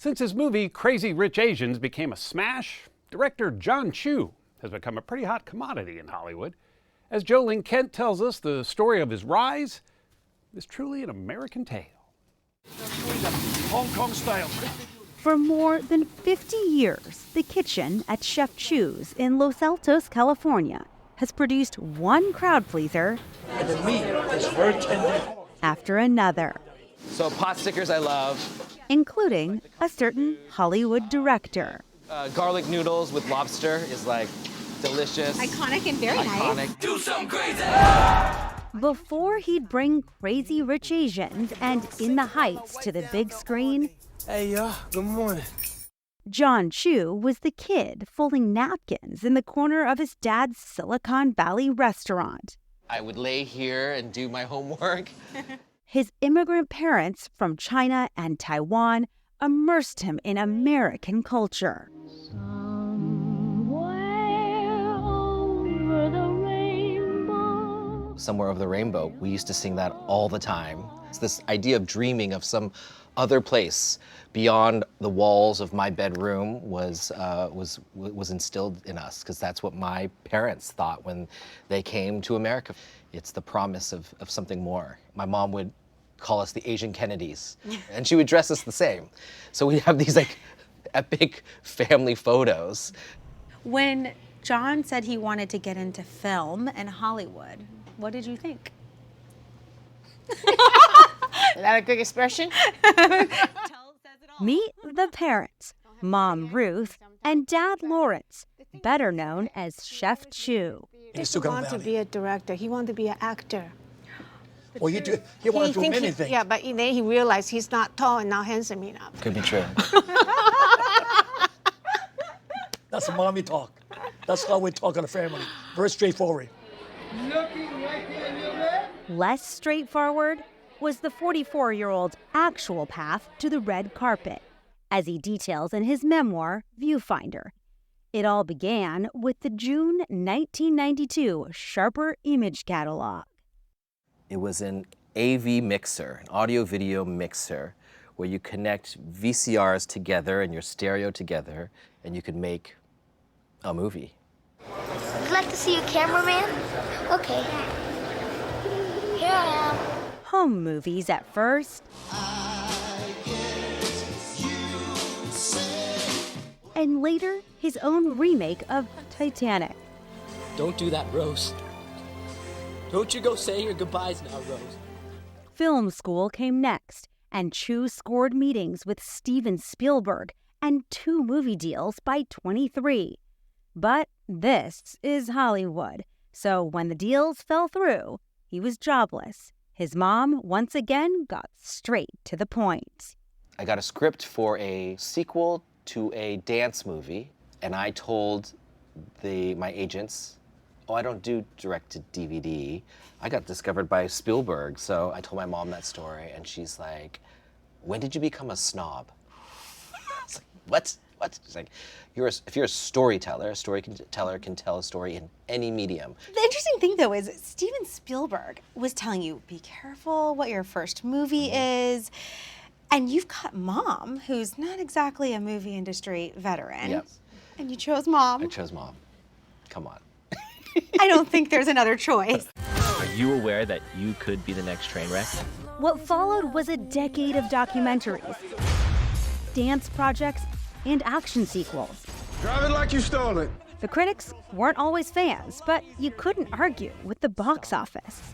Since his movie Crazy Rich Asians became a smash, director Jon M has become a pretty hot commodity in Hollywood. As Jolene Kent tells us, the story of his rise is truly an American tale. Hong Kong style. For more than 50 years, the kitchen at Chef Chu's in Los Altos, California, has produced one crowd pleaser And the meat is very tender. after another, So pot stickers I love. including a certain Hollywood director. Garlic noodles with lobster is like delicious. Iconic and very nice. Do some crazy. Before he'd bring Crazy Rich Asians and In the Heights to the big screen, Hey, y'all. Good morning. Jon M was the kid folding napkins in the corner of his dad's Silicon Valley restaurant. I would lay here and do my homework. His immigrant parents from China and Taiwan immersed him in American culture. Somewhere over the rainbow. We used to sing that all the time. It's this idea of dreaming of some other place beyond the walls of my bedroom was instilled in us, because that's what my parents thought when they came to America. It's the promise of something more. My mom would call us the Asian Kennedys, and she would dress us the same. So we have these like epic family photos. When Jon said he wanted to get into film and Hollywood, what did you think? Is that a good expression? Meet the parents, Mom Ruth and Dad Lawrence, better known as Chef Chu. He still got want to be a director. He wanted to be an actor. Well, he wanted to do anything. Yeah, but then he realized he's not tall and not handsome enough. Could be true. That's the mommy talk. That's how we talk in the family. Very straightforward. Less straightforward was the 44-year-old's actual path to the red carpet, as he details in his memoir, Viewfinder. It all began with the June 1992 Sharper Image Catalog. It was an AV mixer, an audio-video mixer, where you connect VCRs together and your stereo together, and you could make a movie. Would you like to see a cameraman? Okay. Here I am. Home movies at first, and later his own remake of Titanic. Don't do that, Rose. Don't you go say your goodbyes now, Rose. Film school came next, and Chu scored meetings with Steven Spielberg and 2 movie deals by 23. But this is Hollywood, so when the deals fell through, he was jobless. His mom once again got straight to the point. I got a script for a sequel to a dance movie, and I told my agents, oh, I don't do direct-to-DVD. I got discovered by Spielberg, so I told my mom that story, and she's like, when did you become a snob? I was like, what? She's like, if you're a storyteller can tell a story in any medium. The interesting thing, though, is Steven Spielberg was telling you, be careful what your first movie is. And you've got Mom, who's not exactly a movie industry veteran. Yep. And you chose Mom. I chose Mom. Come on. I don't think there's another choice. Are you aware that you could be the next train wreck? What followed was a decade of documentaries, dance projects, and action sequels. Drive it like you stole it. The critics weren't always fans, but you couldn't argue with the box office.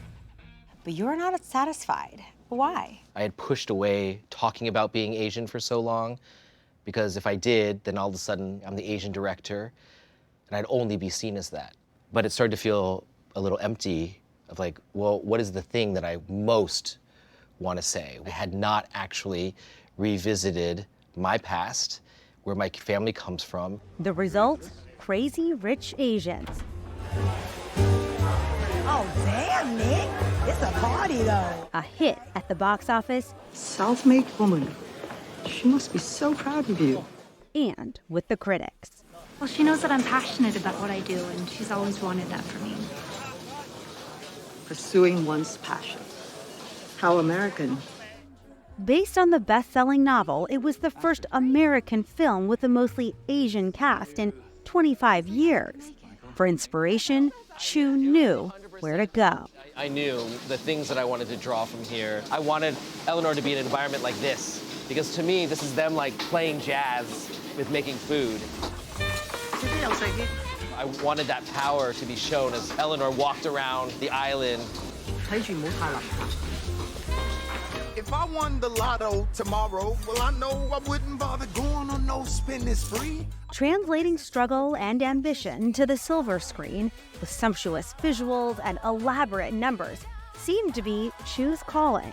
But you're not satisfied. Why? I had pushed away talking about being Asian for so long, because if I did, then all of a sudden I'm the Asian director, and I'd only be seen as that. But it started to feel a little empty of like, well, what is the thing that I most want to say? I had not actually revisited my past, where my family comes from. The result? Crazy Rich Asians. Oh, damn, Nick. It's a party, though. A hit at the box office. Self-made woman. She must be so proud of you. And with the critics. Well, she knows that I'm passionate about what I do, and she's always wanted that for me. Pursuing one's passion. How American. Based on the best-selling novel, it was the first American film with a mostly Asian cast in 25 years. For inspiration, Chu knew where to go. I knew the things that I wanted to draw from here. I wanted Eleanor to be in an environment like this, because to me, this is them like playing jazz with making food. I wanted that power to be shown as Eleanor walked around the island. If I won the lotto tomorrow, well, I know I wouldn't bother going on no spin this free. Translating struggle and ambition to the silver screen with sumptuous visuals and elaborate numbers seemed to be Chu's calling.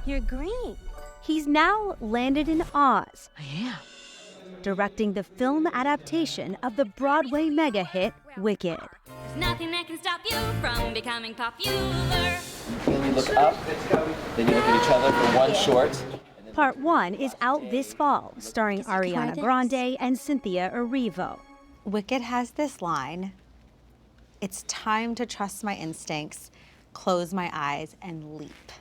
You're green. He's now landed in Oz. I am. Directing the film adaptation of the Broadway mega hit Wicked. There's nothing that can stop you from becoming popular. You look up, then you look at each other for one short. Part 1 is out this fall, starring Ariana Grande and Cynthia Erivo. Wicked has this line, "It's time to trust my instincts, close my eyes, and leap."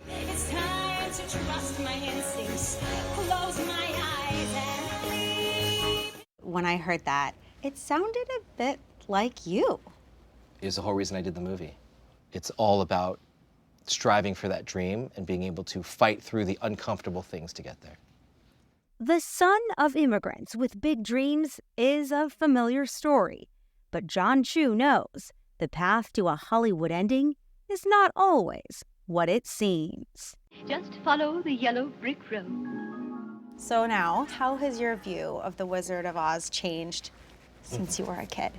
It's time to trust my instincts, close my eyes and leap. When I heard that, it sounded a bit like you. Is the whole reason I did the movie. It's all about striving for that dream and being able to fight through the uncomfortable things to get there. The son of immigrants with big dreams is a familiar story, but Jon Chu knows the path to a Hollywood ending is not always what it seems. Just follow the yellow brick road. So now, how has your view of the Wizard of Oz changed since you were a kid?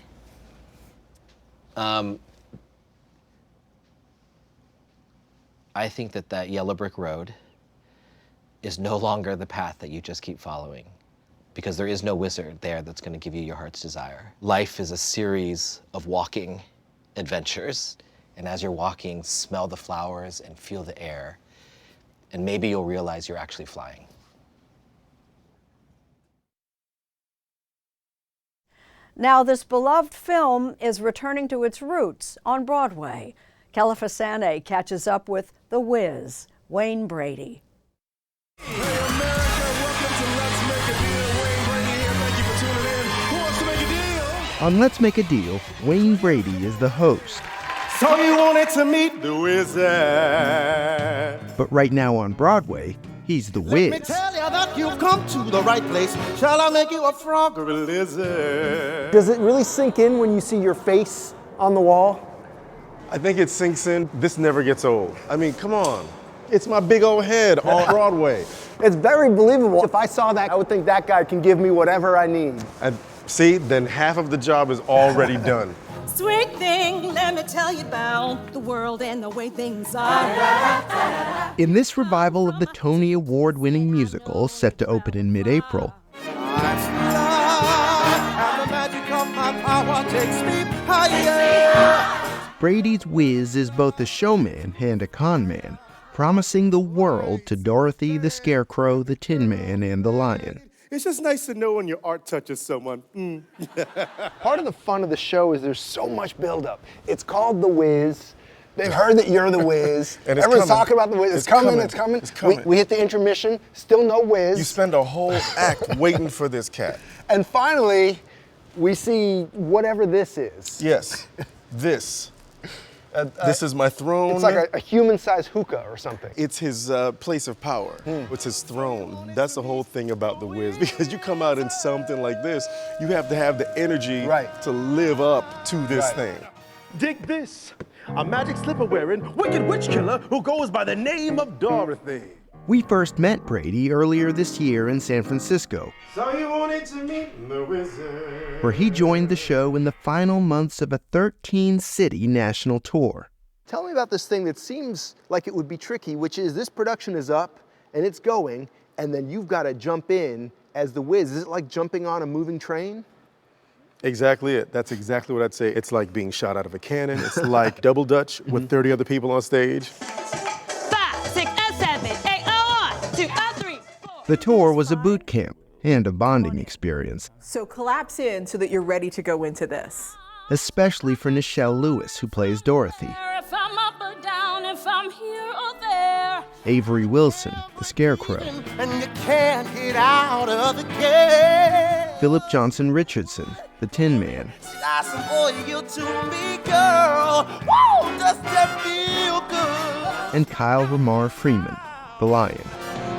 I think that yellow brick road is no longer the path that you just keep following, because there is no wizard there that's going to give you your heart's desire. Life is a series of walking adventures, and as you're walking, smell the flowers and feel the air, and maybe you'll realize you're actually flying. Now, this beloved film is returning to its roots on Broadway. Califasane catches up with The Wiz, Wayne Brady. Hey America, welcome to Let's Make a Deal. Wayne Brady here, thank you for tuning in. Who wants to make a deal? On Let's Make a Deal, Wayne Brady is the host. So you wanted to meet the wizard. But right now on Broadway, he's the Wiz. Let me tell you that you've come to the right place. Shall I make you a frog or a lizard? Does it really sink in when you see your face on the wall? I think it sinks in. This never gets old. I mean, come on. It's my big old head on Broadway. It's very believable. If I saw that, I would think that guy can give me whatever I need. And see, then half of the job is already done. Sweet thing, let me tell you about the world and the way things are. In this revival of the Tony Award-winning musical set to open in mid-April, Brady's Wiz is both a showman and a con man, promising the world to Dorothy, the Scarecrow, the Tin Man, and the Lion. It's just nice to know when your art touches someone. Part of the fun of the show is there's so much buildup. It's called The Wiz. They've heard that you're the Wiz. And it's Everyone's coming. talking about the Wiz. It's coming. It's coming. We hit the intermission, still no Wiz. You spend a whole act waiting for this cat. And finally, we see whatever this is. Yes, this. This is my throne. It's like a human-sized hookah or something. It's his place of power. It's his throne. That's the whole thing about the Wiz. Because you come out in something like this, you have to have the energy to live up to this thing. Dig this, a magic slipper-wearing wicked witch killer who goes by the name of Dorothy. We first met Brady earlier this year in San Francisco, So you wanted to meet the wizard. where he joined the show in the final months of a 13-city national tour. Tell me about this thing that seems like it would be tricky, which is this production is up and it's going, and then you've got to jump in as the Wiz. Is it like jumping on a moving train? Exactly it. That's exactly what I'd say. It's like being shot out of a cannon. It's like double dutch with 30 other people on stage. 5, 6, 7, 8, 1, 2, 3, 4. The tour was a boot camp and a bonding experience, So collapse in so that you're ready to go into this. especially for Nichelle Lewis, who plays Dorothy. If I'm up or down, if I'm here or there. Avery Wilson, the Scarecrow, And you can't get out of the game. Philip Johnson Richardson, the Tin Man, I suppose you to me, girl. Woo, does that feel good? and Kyle Ramar Freeman, the Lion.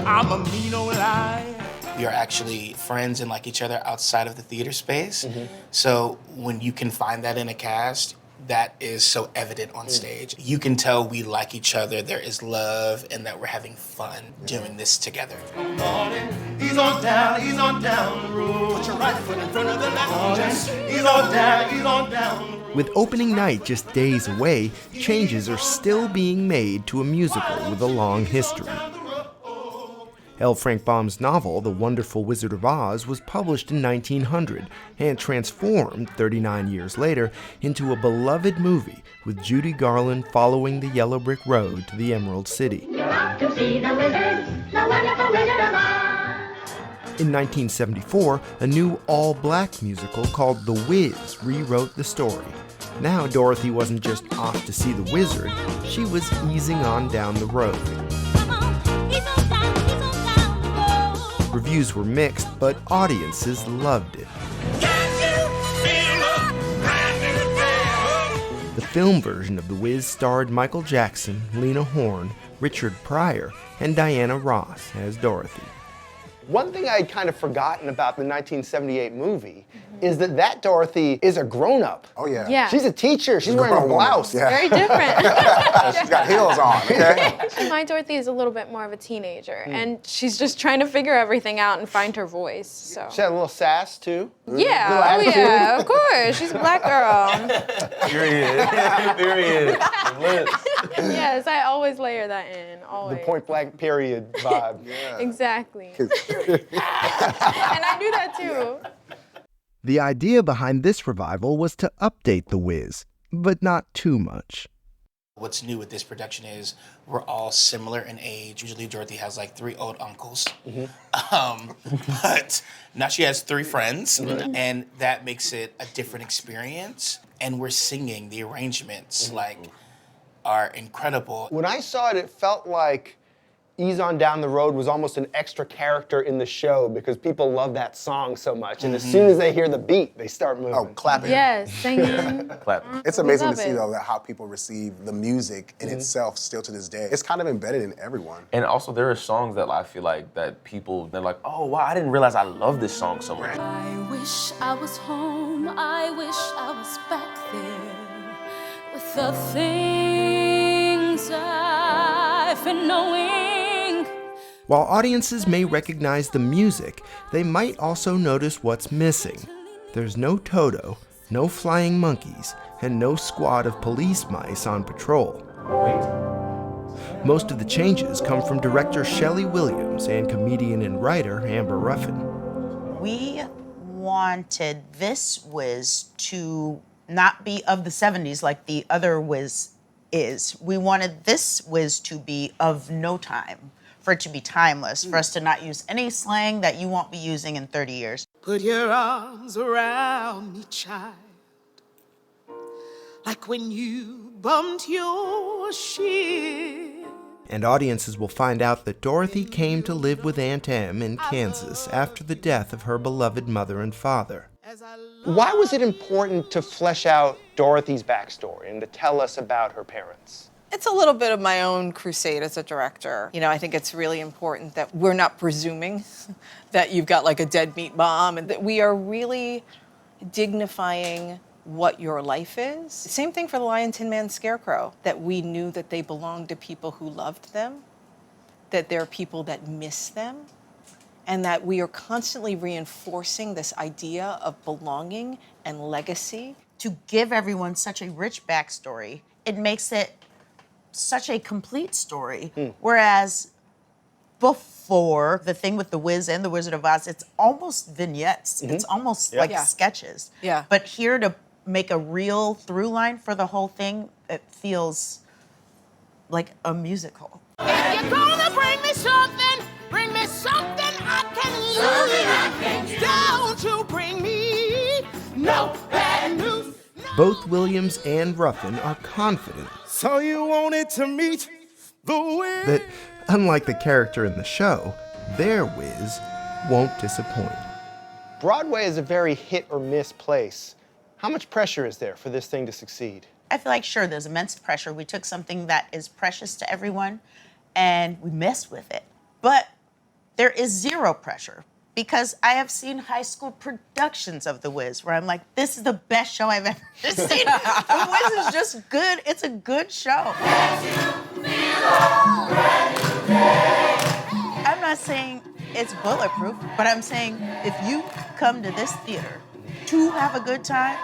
I'm a mean old liar. We are actually friends and like each other outside of the theater space. So when you can find that in a cast, that is so evident on stage. You can tell we like each other, there is love, and that we're having fun doing this together. He's on down the road. Put your right foot in front of the left. He's on down. With opening night just days away, changes are still being made to a musical with a long history. L. Frank Baum's novel, The Wonderful Wizard of Oz, was published in 1900 and transformed 39 years later into a beloved movie with Judy Garland following the yellow brick road to the Emerald City. To see the wizard, the wonderful Wizard of Oz. In 1974, a new all-black musical called The Wiz rewrote the story. Now Dorothy wasn't just off to see the wizard, she was easing on down the road. Reviews were mixed, but audiences loved it. The film version of The Wiz starred Michael Jackson, Lena Horne, Richard Pryor, and Diana Ross as Dorothy. One thing I had kind of forgotten about the 1978 movie is that Dorothy is a grown-up. Oh, yeah. Yeah. She's a teacher. She's wearing a blouse. Yeah. Very different. She's got heels on, okay? My Dorothy is a little bit more of a teenager, and she's just trying to figure everything out and find her voice. So. She had a little sass, too. Yeah, oh yeah, of course. She's a black girl. Period. Yes, I always layer that in, always. The point-blank period vibe. Exactly. And I do that too. The idea behind this revival was to update The Wiz, but not too much. What's new with this production is we're all similar in age. Usually Dorothy has like 3 old uncles. But now she has 3 friends, and that makes it a different experience. And we're singing, the arrangements are incredible. When I saw it, it felt like Ease On Down the Road was almost an extra character in the show because people love that song so much. And as soon as they hear the beat, they start moving. Oh, clapping. Yes, singing. Clapping. It's amazing to see, though, that how people receive the music in itself still to this day. It's kind of embedded in everyone. And also, there are songs that I feel like that people, they're like, oh, wow, I didn't realize I love this song so much. I wish I was home. I wish I was back there with the things I've been knowing. While audiences may recognize the music, they might also notice what's missing. There's no Toto, no flying monkeys, and no squad of police mice on patrol. Most of the changes come from director Shelley Williams and comedian and writer Amber Ruffin. We wanted this Wiz to not be of the 70s like the other Wiz is. We wanted this Wiz to be of no time, for it to be timeless, for us to not use any slang that you won't be using in 30 years. Put your arms around me, child, like when you bumped your shin. And audiences will find out that Dorothy came to live with Aunt Em in Kansas after the death of her beloved mother and father. Why was it important to flesh out Dorothy's backstory and to tell us about her parents? It's a little bit of my own crusade as a director. You know, I think it's really important that we're not presuming that you've got like a deadbeat mom, and that we are really dignifying what your life is. Same thing for the Lion, Tin Man, Scarecrow, that we knew that they belonged to people who loved them, that there are people that miss them, and that we are constantly reinforcing this idea of belonging and legacy. To give everyone such a rich backstory, it makes it such a complete story. Whereas before, the thing with The Wiz and The Wizard of Oz, it's almost vignettes. It's almost like sketches. Yeah. But here to make a real through line for the whole thing, it feels like a musical. If you're gonna bring me something I can use. Don't you bring me no bad news. Both Williams and Ruffin are confident So you wanted to meet the Wiz? that unlike the character in the show, their Wiz won't disappoint. Broadway is a very hit or miss place. How much pressure is there for this thing to succeed? I feel like, sure, there's immense pressure. We took something that is precious to everyone and we messed with it. But there is zero pressure because I have seen high school productions of The Wiz where I'm like, this is the best show I've ever seen. The Wiz is just good. It's a good show. I'm not saying it's bulletproof, but I'm saying if you come to this theater to have a good time,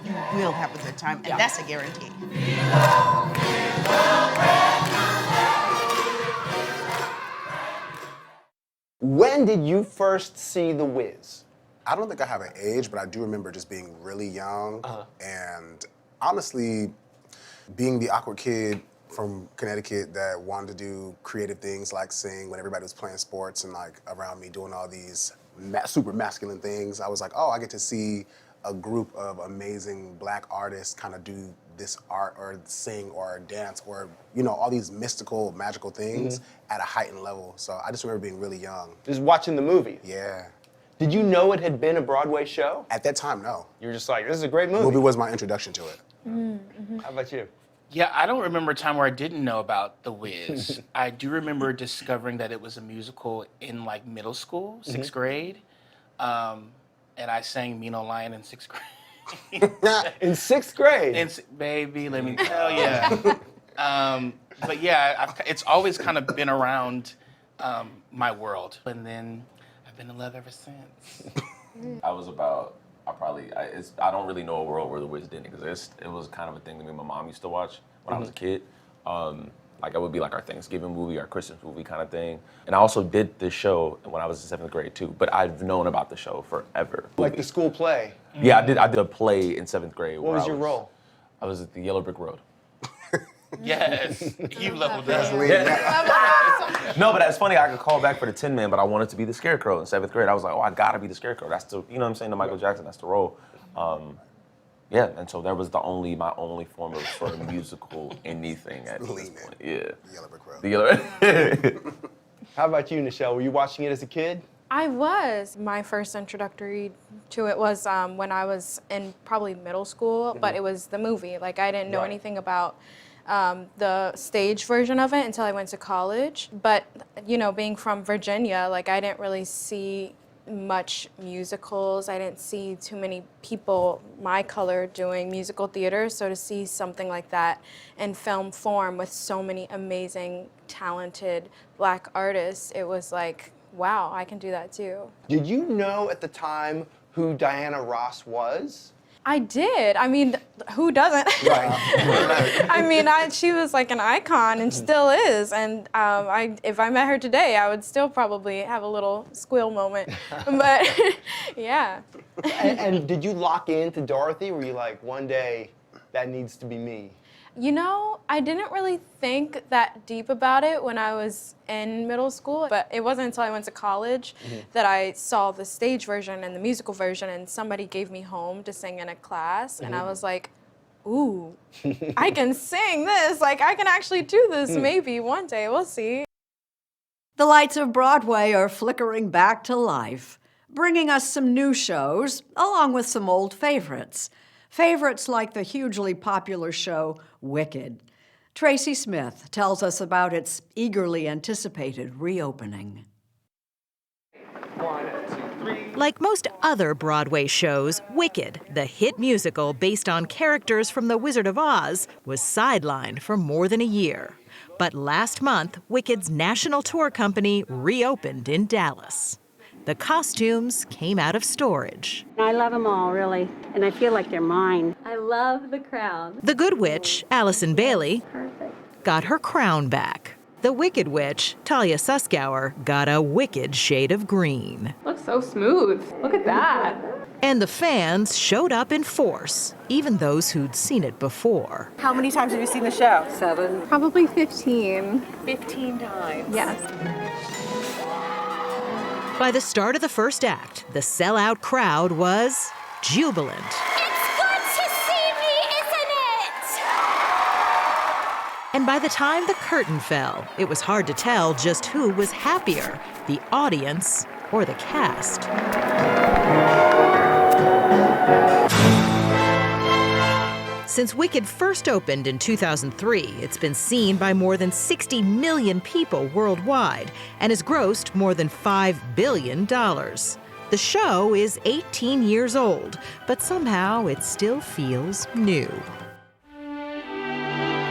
you will have a good time, and that's a guarantee. When did you first see The Wiz? I don't think I have an age, but I do remember just being really young and honestly being the awkward kid from Connecticut that wanted to do creative things like sing when everybody was playing sports and like around me doing all these super masculine things. I was like, oh, I get to see a group of amazing Black artists kind of do this art or sing or dance or, you know, all these mystical, magical things at a heightened level. So I just remember being really young. Just watching the movie? Yeah. Did you know it had been a Broadway show? At that time, no. You were just like, this is a great movie. The movie was my introduction to it. How about you? Yeah, I don't remember a time where I didn't know about The Wiz. I do remember discovering that it was a musical in like middle school, 6th grade. And I sang Me No Lion in 6th grade. In 6th grade? Baby, let me tell you. But yeah, it's always kind of been around my world. And then I've been in love ever since. I was about, I don't really know a world where The Wiz didn't exist. It was kind of a thing that me and my mom used to watch when I was a kid. Like it would be like our Thanksgiving movie, our Christmas movie kind of thing. And I also did this show when I was in 7th grade too, but I've known about the show forever. Like the school play? Yeah, I did a play in 7th grade. What was your role? I was at the Yellow Brick Road. Yes, you leveled up. No, but that's funny. I could call back for the Tin Man, but I wanted to be the Scarecrow in 7th grade. I was like, oh, I gotta be the Scarecrow. That's the, you know what I'm saying, to Michael Jackson, that's the role. Yeah, and so that was my only form of sort of musical anything at this point. Yeah. The Yellow Brick Road. The Yellow. How about you, Nichelle? Were you watching it as a kid? I was. My first introductory to it was when I was in probably middle school, but it was the movie. Like I didn't know anything about the stage version of it until I went to college. But, you know, being from Virginia, like I didn't really see much musicals. I didn't see too many people my color doing musical theater. So to see something like that in film form with so many amazing, talented Black artists, it was like, wow, I can do that too. Did you know at the time who Diana Ross was? I did. I mean, who doesn't? Right. I mean, she was like an icon and still is. And if I met her today, I would still probably have a little squeal moment. But yeah. And did you lock into Dorothy? Were you like, one day, that needs to be me? You know, I didn't really think that deep about it when I was in middle school, but it wasn't until I went to college that I saw the stage version and the musical version, and somebody gave me home to sing in a class, and I was like, ooh, I can sing this. Like, I can actually do this maybe one day. We'll see. The lights of Broadway are flickering back to life, bringing us some new shows, along with some old favorites. Favorites like the hugely popular show Wicked. Tracy Smith tells us about its eagerly anticipated reopening. 1, 2, 3. Like most other Broadway shows, Wicked, the hit musical based on characters from The Wizard of Oz, was sidelined for more than a year. But last month, Wicked's national tour company reopened in Dallas. The costumes came out of storage. I love them all, really, and I feel like they're mine. I love the crown. The Good Witch, Allison Bailey, got her crown back. The Wicked Witch, Talia Suskauer, got a wicked shade of green. Looks so smooth. Look at that. And the fans showed up in force, even those who'd seen it before. How many times have you seen the show? 7. Probably 15. 15 times. Yes. By the start of the first act, the sellout crowd was jubilant. It's good to see me, isn't it? And by the time the curtain fell, it was hard to tell just who was happier, the audience or the cast. Since Wicked first opened in 2003, it's been seen by more than 60 million people worldwide and has grossed more than $5 billion. The show is 18 years old, but somehow it still feels new.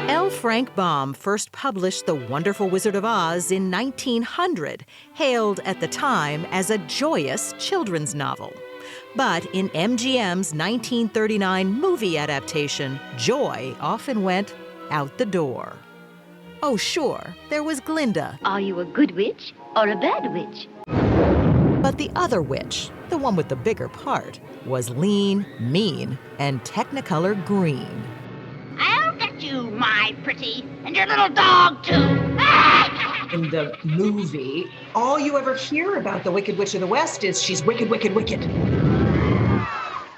L. Frank Baum first published The Wonderful Wizard of Oz in 1900, hailed at the time as a joyous children's novel. But in MGM's 1939 movie adaptation, joy often went out the door. Oh, sure, there was Glinda. Are you a good witch or a bad witch? But the other witch, the one with the bigger part, was lean, mean, and Technicolor green. I'll get you, my pretty, and your little dog, too. In the movie, all you ever hear about the Wicked Witch of the West is she's wicked, wicked, wicked.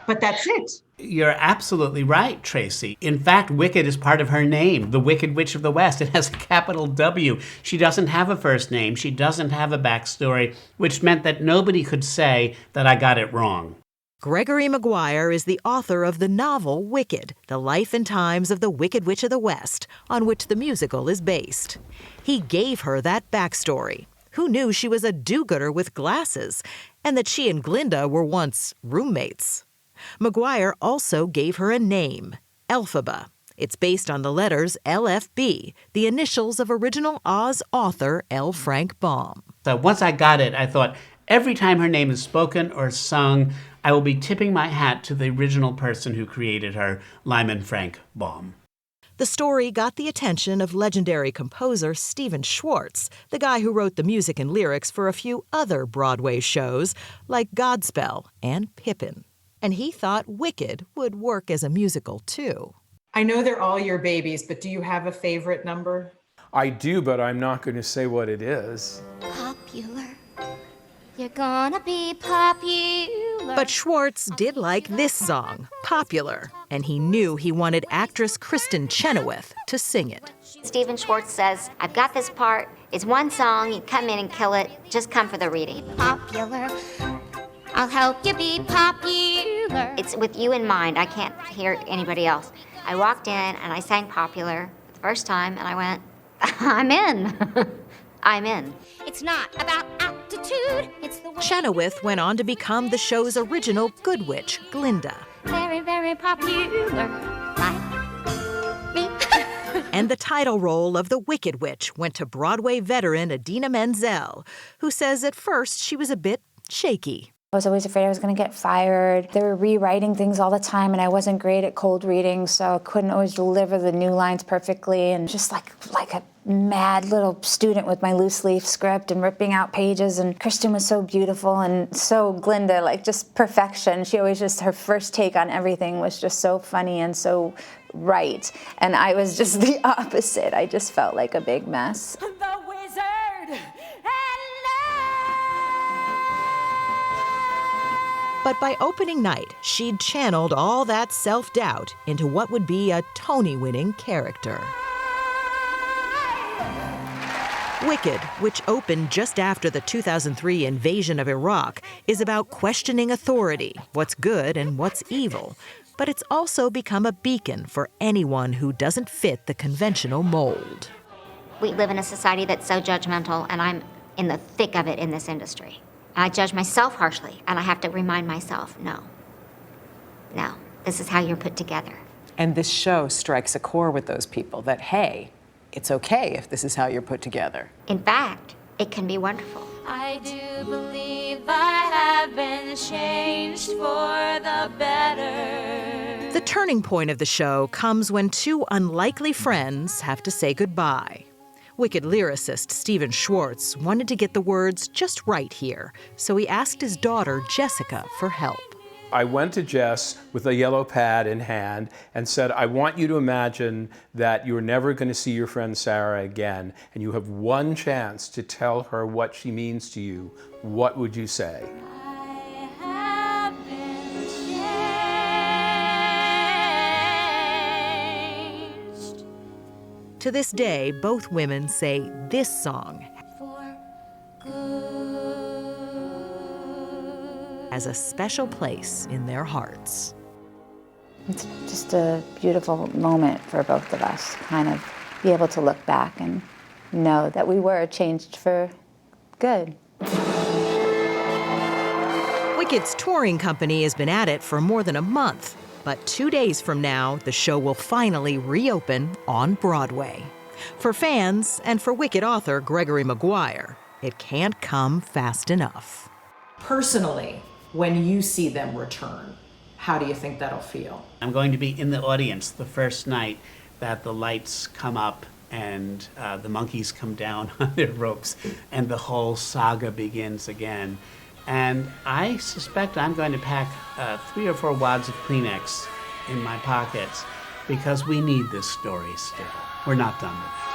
But that's it. You're absolutely right, Tracy. In fact, Wicked is part of her name, the Wicked Witch of the West. It has a capital W. She doesn't have a first name. She doesn't have a backstory, which meant that nobody could say that I got it wrong. Gregory Maguire is the author of the novel Wicked, The Life and Times of the Wicked Witch of the West, on which the musical is based. He gave her that backstory. Who knew she was a do-gooder with glasses, and that she and Glinda were once roommates? Maguire also gave her a name, Elphaba. It's based on the letters LFB, the initials of original Oz author L. Frank Baum. So once I got it, I thought, every time her name is spoken or sung, I will be tipping my hat to the original person who created her, Lyman Frank Baum. The story got the attention of legendary composer Stephen Schwartz, the guy who wrote the music and lyrics for a few other Broadway shows like Godspell and Pippin. And he thought Wicked would work as a musical, too. I know they're all your babies, but do you have a favorite number? I do, but I'm not going to say what it is. Popular. You're gonna be popular. But Schwartz did like this song, Popular, and he knew he wanted actress Kristin Chenoweth to sing it. Stephen Schwartz says, I've got this part. It's one song. You come in and kill it. Just come for the reading. Popular. I'll help you be popular. It's with you in mind. I can't hear anybody else. I walked in and I sang Popular the first time and I went, I'm in. I'm in. It's not about aptitude, it's the way. Chenoweth went on to become the show's original Good Witch, Glinda. Very, very popular. Like me. And the title role of the Wicked Witch went to Broadway veteran Idina Menzel, who says at first she was a bit shaky. I was always afraid I was going to get fired. They were rewriting things all the time, and I wasn't great at cold reading, so I couldn't always deliver the new lines perfectly, and just like a mad little student with my loose leaf script and ripping out pages. And Kristin was so beautiful and so Glinda, like just perfection. She always just, her first take on everything was just so funny and so right. And I was just the opposite. I just felt like a big mess. The wizard. But by opening night, she'd channeled all that self-doubt into what would be a Tony-winning character. Wicked, which opened just after the 2003 invasion of Iraq, is about questioning authority, what's good and what's evil. But it's also become a beacon for anyone who doesn't fit the conventional mold. We live in a society that's so judgmental, and I'm in the thick of it in this industry. I judge myself harshly, and I have to remind myself, no, this is how you're put together. And this show strikes a chord with those people that, hey, it's okay if this is how you're put together. In fact, it can be wonderful. I do believe I have been changed for the better. The turning point of the show comes when two unlikely friends have to say goodbye. Wicked lyricist Stephen Schwartz wanted to get the words just right here, so he asked his daughter, Jessica, for help. I went to Jess with a yellow pad in hand and said, I want you to imagine that you're never going to see your friend Sarah again, and you have one chance to tell her what she means to you. What would you say? To this day, both women say this song has a special place in their hearts. It's just a beautiful moment for both of us, kind of be able to look back and know that we were changed for good. Wicked's touring company has been at it for more than a month, but 2 days from now, the show will finally reopen on Broadway. For fans and for Wicked author Gregory Maguire, it can't come fast enough. Personally, when you see them return, how do you think that'll feel? I'm going to be in the audience the first night that the lights come up and the monkeys come down on their ropes and the whole saga begins again. And I suspect I'm going to pack 3 or 4 wads of Kleenex in my pockets because we need this story still. We're not done with it.